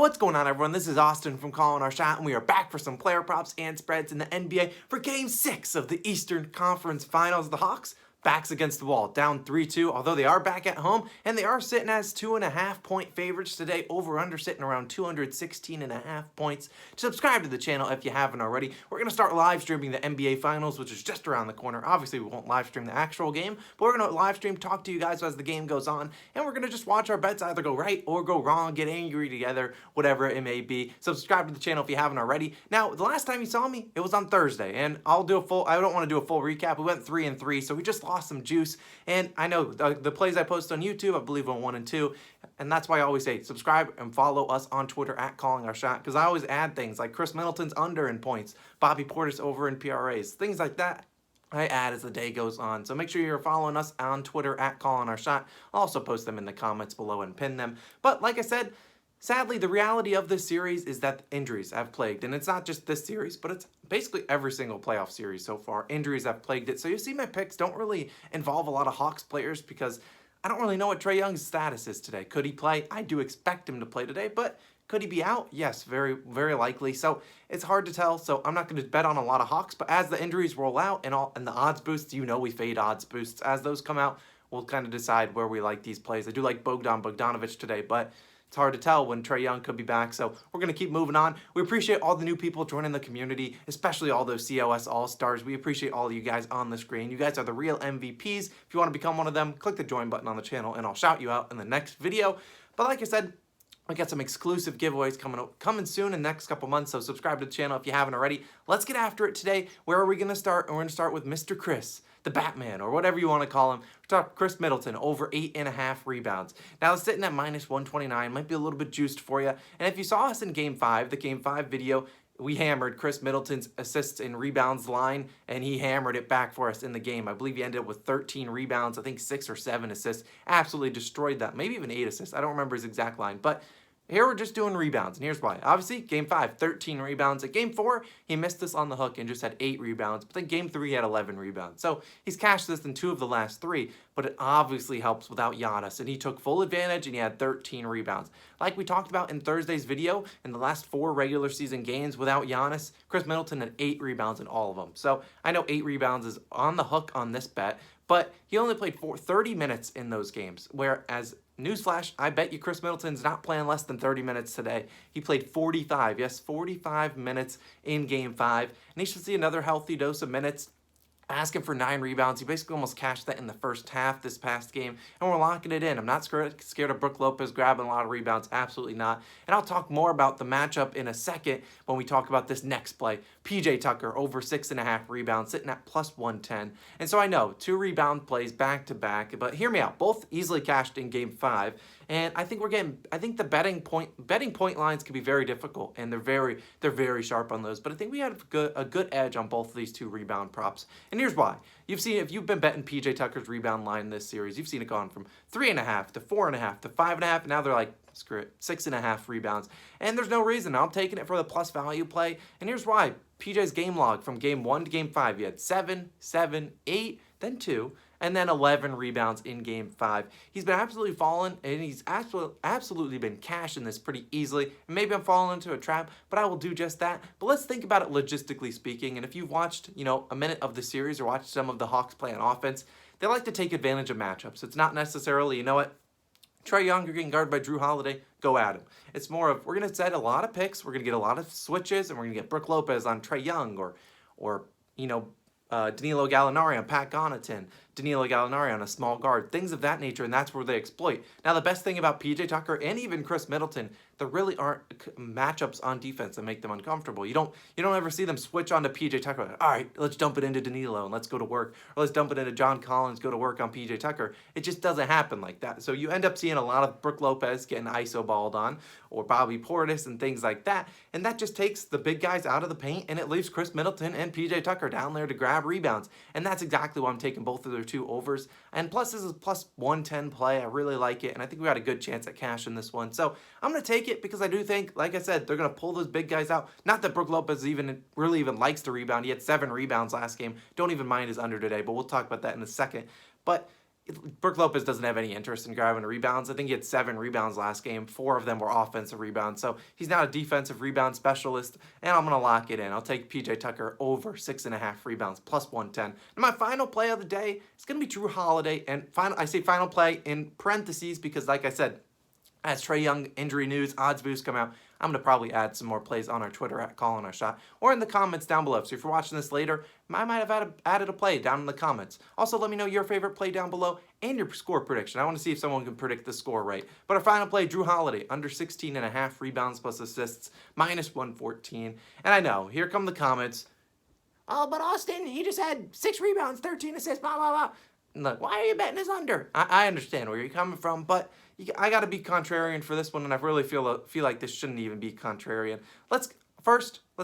What's going on, everyone? This is Austin from Calling Our Shot, and we are back for some player props and spreads in the NBA for Game 6 of the Eastern Conference Finals. The Hawks, backs against the wall, down 3-2, although they are back at home, and they are sitting as 2.5-point favorites today. Over-under sitting around 216.5 points. Subscribe to the channel if you haven't already. We're going to start live streaming the NBA Finals, which is just around the corner. Obviously, we won't live stream the actual game, but we're going to live stream, talk to you guys as the game goes on, and we're going to just watch our bets either go right or go wrong, get angry together, whatever it may be. Subscribe to the channel if you haven't already. Now, the last time you saw me, it was on Thursday, and I don't want to do a full recap. We went 3-3, so we just lost some juice, and I know the plays I post on YouTube, I believe on 1 and 2, and that's why I always say subscribe and follow us on Twitter at Calling Our Shot, because I always add things like Khris Middleton's under in points, Bobby Portis over in PRAs, things like that I add as the day goes on. So make sure you're following us on Twitter at Calling Our Shot. I'll also post them in the comments below and pin them. But like I said, sadly, the reality of this series is that injuries have plagued, and it's not just this series, but it's basically every single playoff series so far. Injuries have plagued it, so you see my picks don't really involve a lot of Hawks players because I don't really know what Trae Young's status is today. Could he play? I do expect him to play today, but could he be out? Yes, very, very likely. So it's hard to tell, so I'm not going to bet on a lot of Hawks, but as the injuries roll out and the odds boosts, you know we fade odds boosts. As those come out, we'll kind of decide where we like these plays. I do like Bogdanovic today, but it's hard to tell when Trae Young could be back, so we're going to keep moving on. We appreciate all the new people joining the community, especially all those COS All-Stars. We appreciate all of you guys on the screen. You guys are the real MVPs. If you want to become one of them, click the join button on the channel, and I'll shout you out in the next video. But like I said, we got some exclusive giveaways coming soon in the next couple months, so subscribe to the channel if you haven't already. Let's get after it today. Where are we going to start? And we're going to start with Mr. Khris, the Batman, or whatever you want to call him. We're talking Khris Middleton, over 8.5 rebounds. Now, it's sitting at -129. Might be a little bit juiced for you. And if you saw us in Game 5, the Game 5 video, we hammered Khris Middleton's assists and rebounds line, and he hammered it back for us in the game. I believe he ended up with 13 rebounds, I think 6 or 7 assists. Absolutely destroyed that. Maybe even 8 assists. I don't remember his exact line, but here we're just doing rebounds, and here's why. Obviously, Game 5, 13 rebounds. At Game 4, he missed this on the hook and just had 8 rebounds. But then Game 3, he had 11 rebounds. So he's cashed this in 2 of the last 3, but it obviously helps without Giannis. And he took full advantage, and he had 13 rebounds. Like we talked about in Thursday's video, in the last 4 regular season games without Giannis, Khris Middleton had 8 rebounds in all of them. So I know 8 rebounds is on the hook on this bet, but he only played 30 minutes in those games, whereas newsflash, I bet you Khris Middleton's not playing less than 30 minutes today. He played 45, yes, 45 minutes in Game 5, and he should see another healthy dose of minutes. Asking for 9 rebounds. He basically almost cashed that in the first half this past game, and we're locking it in. I'm not scared of Brook Lopez grabbing a lot of rebounds. Absolutely not. And I'll talk more about the matchup in a second when we talk about this next play. PJ Tucker, over 6.5 rebounds, sitting at +110. And so I know 2 rebound plays back to back, but hear me out. Both easily cashed in Game 5. And I think the betting point lines can be very difficult, and they're very sharp on those. But I think we had a good edge on both of these 2 rebound props. And here's why. You've seen, if you've been betting PJ Tucker's rebound line this series, you've seen it gone from 3.5 to 4.5 to 5.5, and now they're like, screw it, 6.5 rebounds. And there's no reason. I'm taking it for the plus value play. And here's why. PJ's game log from Game 1 to Game 5, he had 7, 7, 8, then 2, and then 11 rebounds in Game 5. He's been absolutely falling, and he's absolutely been cashing this pretty easily. And maybe I'm falling into a trap, but I will do just that. But let's think about it logistically speaking. And if you've watched, a minute of the series or watched some of the Hawks play on offense, they like to take advantage of matchups. It's not necessarily, Trae Young, you're getting guarded by Jrue Holiday, go at him. It's more of, we're going to set a lot of picks, we're going to get a lot of switches, and we're going to get Brook Lopez on Trae Young, or Danilo Gallinari on Pat Connaughton, Danilo Gallinari on a small guard, things of that nature, and that's where they exploit. Now, the best thing about PJ Tucker and even Khris Middleton, there really aren't matchups on defense that make them uncomfortable. You don't ever see them switch on to PJ Tucker. Like, all right, let's dump it into Danilo and let's go to work, or let's dump it into John Collins, go to work on PJ Tucker. It just doesn't happen like that. So you end up seeing a lot of Brook Lopez getting ISO balled on, or Bobby Portis and things like that, and that just takes the big guys out of the paint, and it leaves Khris Middleton and PJ Tucker down there to grab rebounds, and that's exactly why I'm taking both of their 2 overs. And plus, this is +110 play. I really like it, and I think we got a good chance at cashing this one. So I'm going to take it because I do think, like I said, they're going to pull those big guys out. Not that Brook Lopez really even likes to rebound. He had 7 rebounds last game. Don't even mind his under today, but we'll talk about that in a second. But Brook Lopez doesn't have any interest in grabbing rebounds. I think he had 7 rebounds last game. 4 of them were offensive rebounds. So he's not a defensive rebound specialist, and I'm going to lock it in. I'll take PJ Tucker over 6.5 rebounds, plus 110. And my final play of the day is going to be Jrue Holiday. And I say final play in parentheses because, like I said, as Trae Young injury news, odds boosts come out, I'm going to probably add some more plays on our Twitter at Calling Our Shot or in the comments down below. So if you're watching this later, I might have added a play down in the comments. Also, let me know your favorite play down below and your score prediction. I want to see if someone can predict the score right. But our final play, Jrue Holiday, under 16.5 rebounds plus assists, minus 114. And I know, here come the comments. Oh, but Austin, he just had 6 rebounds, 13 assists, blah, blah, blah. Look, why are you betting his under? I understand where you're coming from, but I got to be contrarian for this one, and I really feel like this shouldn't even be contrarian. Let's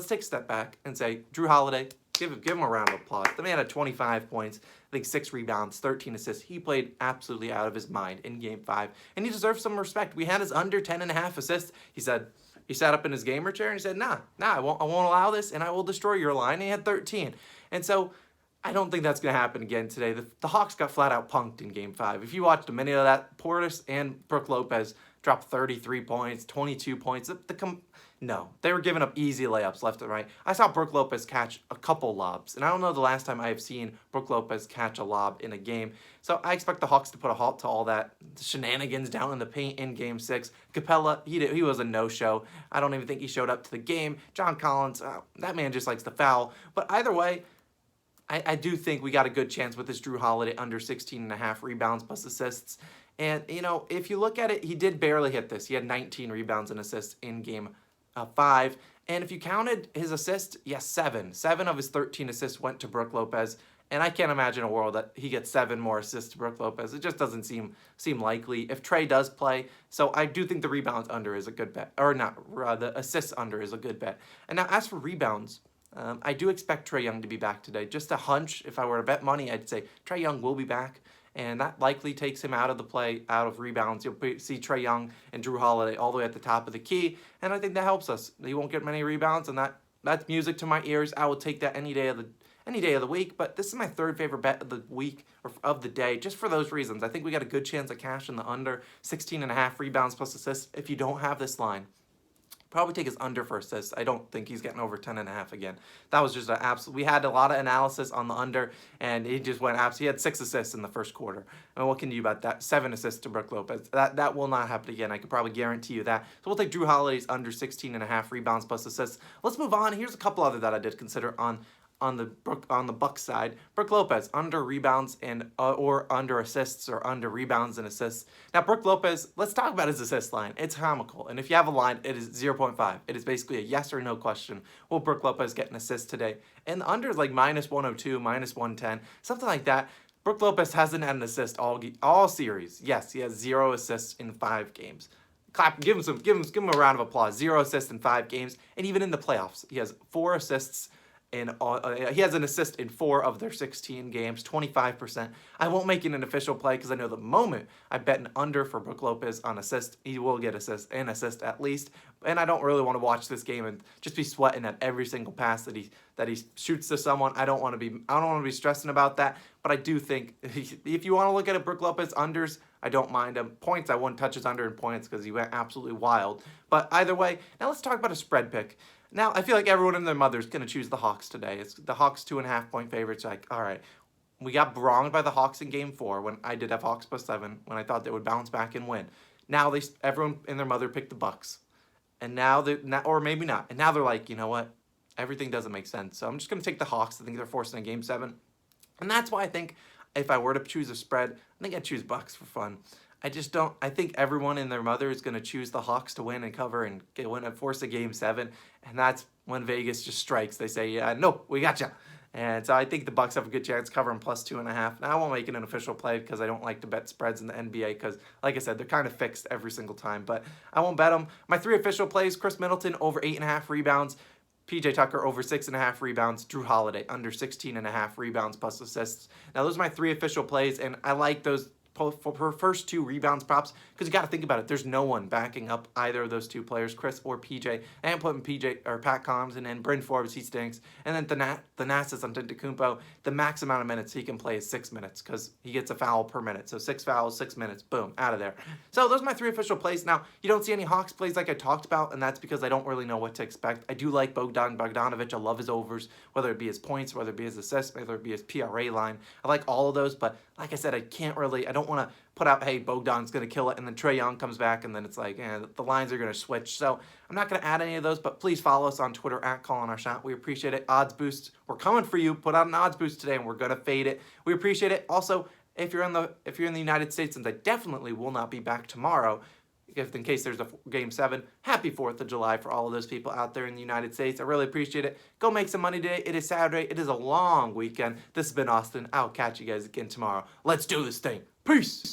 take a step back and say, Jrue Holiday, give him a round of applause. The man had 25 points, I think 6 rebounds, 13 assists. He played absolutely out of his mind in Game 5, and he deserves some respect. We had his under 10.5 assists. He sat up in his gamer chair and he said, nah, I won't allow this, and I will destroy your line. And he had 13. And so I don't think that's going to happen again today. The Hawks got flat out punked in Game 5. If you watched a minute of that, Portis and Brook Lopez dropped 33 points, 22 points. No, they were giving up easy layups left and right. I saw Brook Lopez catch a couple lobs, and I don't know the last time I have seen Brook Lopez catch a lob in a game. So I expect the Hawks to put a halt to all that shenanigans down in the paint in Game 6. Capella, he was a no-show. I don't even think he showed up to the game. John Collins, that man just likes to foul. But either way, I do think we got a good chance with this Jrue Holiday under 16.5 rebounds plus assists. And, if you look at it, he did barely hit this. He had 19 rebounds and assists in Game 5. And if you counted his assists, yes, 7. 7 of his 13 assists went to Brook Lopez. And I can't imagine a world that he gets 7 more assists to Brook Lopez. It just doesn't seem likely. If Trae does play, so I do think the rebounds under is a good bet. Or not, the assists under is a good bet. And now as for rebounds, I do expect Trae Young to be back today. Just a hunch, if I were to bet money, I'd say Trae Young will be back. And that likely takes him out of the play, out of rebounds. You'll see Trae Young and Jrue Holiday all the way at the top of the key. And I think that helps us. He won't get many rebounds, and that's music to my ears. I will take that any day of the week. But this is my 3rd favorite bet of the week, or of the day, just for those reasons. I think we got a good chance of cashing the under 16.5 rebounds plus assists. If you don't have this line, probably take his under for assists. I don't think he's getting over 10.5 again. That was just an absolute. We had a lot of analysis on the under, and he just went absolutely. He had 6 assists in the first quarter. And what can you do about that? 7 assists to Brook Lopez. That will not happen again. I can probably guarantee you that. So we'll take Jrue Holiday's under 16.5 rebounds plus assists. Let's move on. Here's a couple other that I did consider on the Bucks side. Brook Lopez under rebounds and or under assists or under rebounds and assists. Now Brook Lopez, let's talk about his assist line. It's comical, and if you have a line, it is 0.5. It is basically a yes or no question. Will Brook Lopez get an assist today? And the under is like minus 102, minus 110, something like that. Brook Lopez hasn't had an assist all series. Yes, he has 0 assists in 5 games. Clap, give him a round of applause. 0 assists in 5 games, and even in the playoffs, he has 4 assists. He has an assist in 4 of their 16 games, 25%. I won't make it an official play because I know the moment I bet an under for Brook Lopez on assist, he will get an assist at least. And I don't really want to watch this game and just be sweating at every single pass that he shoots to someone. I don't want to be stressing about that. But I do think if you want to look at it, Brook Lopez unders, I don't mind him. Points, I wouldn't touch his under in points because he went absolutely wild. But either way, now let's talk about a spread pick. Now, I feel like everyone and their mother is going to choose the Hawks today. It's the Hawks 2.5 point favorites. Like, all right, we got wronged by the Hawks in Game 4 when I did have Hawks plus 7 when I thought they would bounce back and win. Now everyone and their mother picked the Bucks, and or maybe not. And now they're like, you know what? Everything doesn't make sense. So I'm just going to take the Hawks. I think they're forcing a Game 7, and that's why I think if I were to choose a spread, I think I'd choose Bucks for fun. I just don't. I think everyone and their mother is going to choose the Hawks to win and cover and force a Game 7, and that's when Vegas just strikes. They say, "Yeah, no, we got you." And so I think the Bucks have a good chance covering plus 2.5. Now I won't make it an official play because I don't like to bet spreads in the NBA because, like I said, they're kind of fixed every single time. But I won't bet them. My 3 official plays: Khris Middleton over 8.5 rebounds. PJ Tucker over 6.5 rebounds. Jrue Holiday under 16.5 rebounds plus assists. Now those are my 3 official plays, and I like those for first 2 rebounds props, because you got to think about it. There's no one backing up either of those 2 players, Khris or PJ. I am putting PJ or Pat Collins and then Bryn Forbes, he stinks. And then Thanasis Antetokounmpo, the max amount of minutes he can play is 6 minutes because he gets a foul per minute. So 6 fouls, 6 minutes, boom, out of there. So those are my 3 official plays. Now, you don't see any Hawks plays like I talked about, and that's because I don't really know what to expect. I do like Bogdanovic. I love his overs, whether it be his points, whether it be his assists, whether it be his PRA line. I like all of those, but like I said, I don't want to put out, hey, Bogdan's going to kill it, and then Trae Young comes back, and then it's like, the lines are going to switch. So I'm not going to add any of those, but please follow us on Twitter at Calling Our Shot. We appreciate it. Odds boosts, we're coming for you. Put out an odds boost today, and we're going to fade it. We appreciate it. Also, if you're in the United States, and I definitely will not be back tomorrow, if in case there's a Game 7, happy 4th of July for all of those people out there in the United States. I really appreciate it. Go make some money today. It is Saturday. It is a long weekend. This has been Austin. I'll catch you guys again tomorrow. Let's do this thing. Peace.